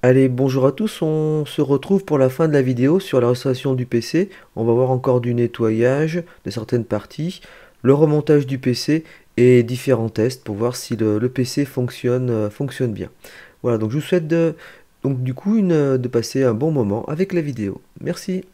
Allez, bonjour à tous, on se retrouve pour la fin de la vidéo sur la restauration du PC. On va voir encore du nettoyage de certaines parties, le remontage du PC et différents tests pour voir si le PC fonctionne bien. Voilà, donc je vous souhaite donc du coup de passer un bon moment avec la vidéo. Merci.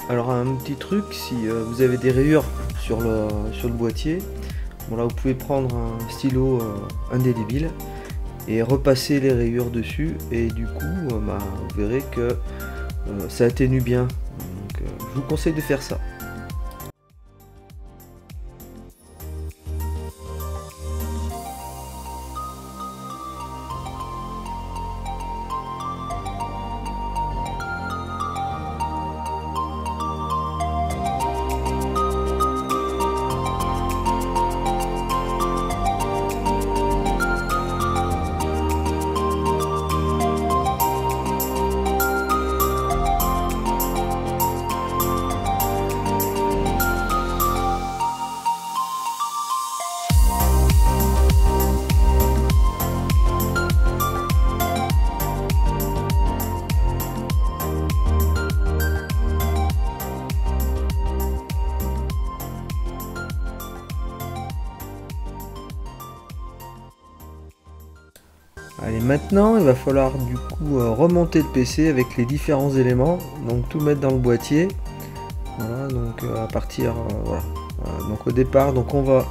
Alors un petit truc, si vous avez des rayures sur le boîtier, bon là vous pouvez prendre un stylo indélébile et repasser les rayures dessus et du coup vous verrez que ça atténue bien. Donc je vous conseille de faire ça. Allez, maintenant il va falloir du coup remonter le PC avec les différents éléments, donc tout mettre dans le boîtier. Voilà, donc à partir voilà. Donc au départ, donc on va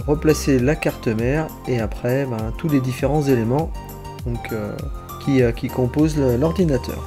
replacer la carte mère et après tous les différents éléments donc, qui composent l'ordinateur.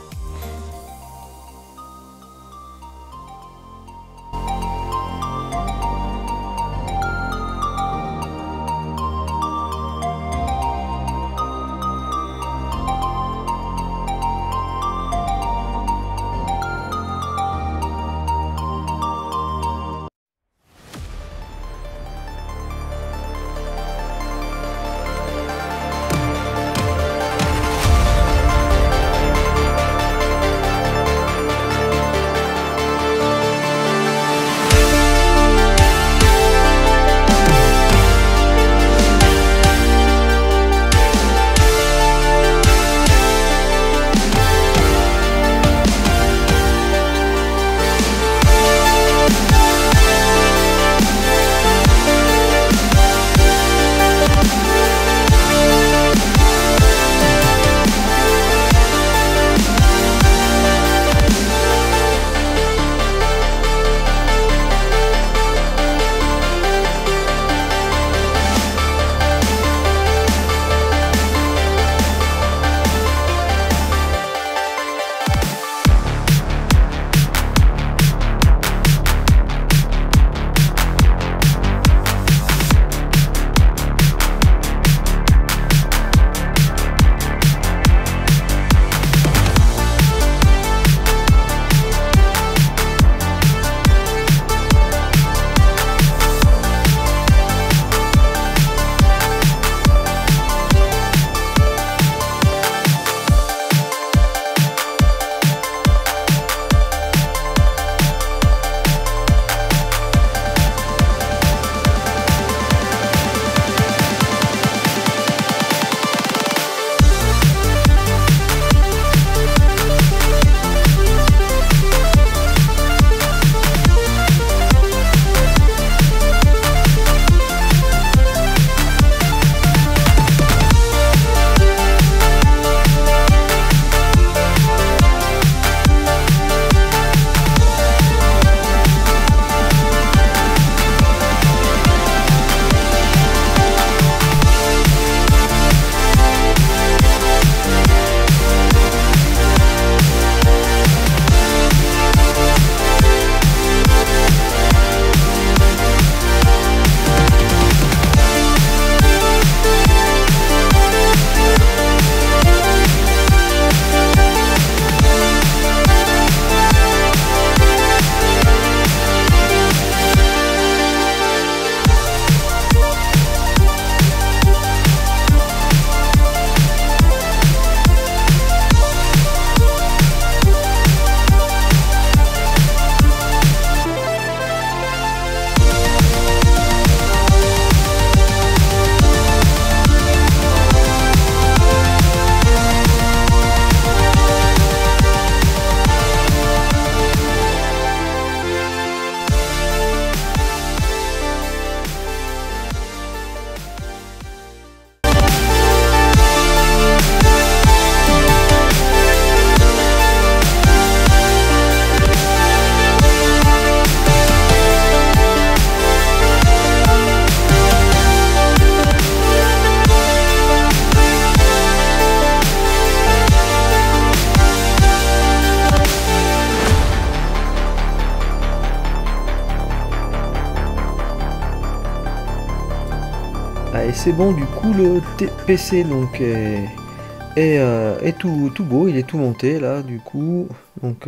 Et c'est bon, du coup le PC donc est tout beau, il est tout monté là du coup. Donc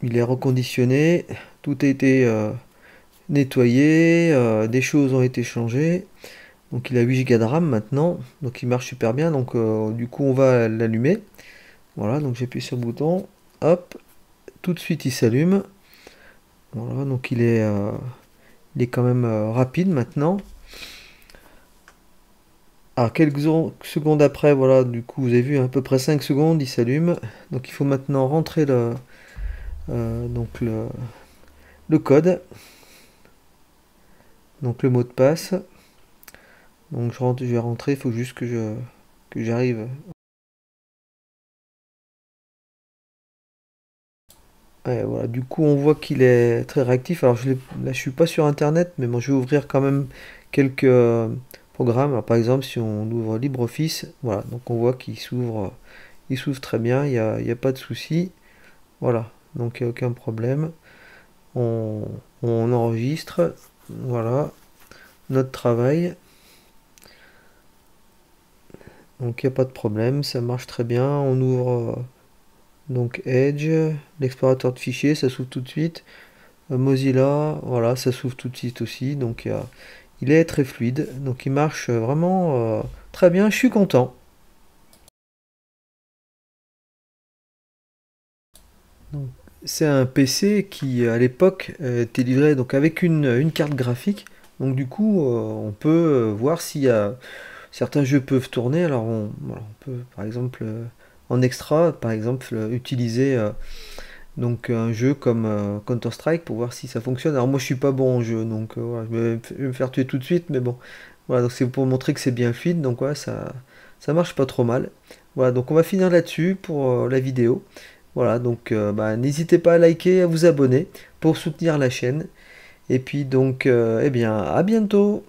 il est reconditionné, tout a été nettoyé, des choses ont été changées. Donc il a 8 Go de RAM maintenant, donc il marche super bien. Donc du coup on va l'allumer. Voilà, donc j'appuie sur le bouton, hop, tout de suite il s'allume. Voilà, donc il est quand même rapide maintenant. Alors quelques secondes après, voilà, du coup vous avez vu à peu près 5 secondes, il s'allume. Donc il faut maintenant rentrer donc le code, donc le mot de passe. Donc je vais rentrer, il faut juste que j'arrive. Ouais, voilà, du coup on voit qu'il est très réactif. Alors là je suis pas sur internet, mais bon je vais ouvrir quand même quelques programmes. Alors, par exemple si on ouvre LibreOffice, voilà, donc on voit il s'ouvre très bien, il y a pas de souci. Voilà, donc il n'y a aucun problème. On, on enregistre, voilà, notre travail. Donc il n'y a pas de problème, ça marche très bien. On ouvre donc Edge, l'explorateur de fichiers, ça s'ouvre tout de suite. Mozilla, voilà, ça s'ouvre tout de suite aussi. Donc il est très fluide, donc il marche vraiment très bien, je suis content. Donc, c'est un PC qui à l'époque était livré donc avec une carte graphique. Donc du coup on peut voir s'il y a certains jeux peuvent tourner. Alors voilà, on peut par exemple en extra par exemple utiliser donc un jeu comme Counter-Strike pour voir si ça fonctionne. Alors moi je suis pas bon en jeu, donc voilà, je vais me faire tuer tout de suite, mais bon. Voilà, donc c'est pour montrer que c'est bien fluide, donc voilà, ça marche pas trop mal. Voilà, donc on va finir là-dessus pour la vidéo. Voilà, donc bah, n'hésitez pas à liker, à vous abonner pour soutenir la chaîne. Et puis donc, eh bien, à bientôt!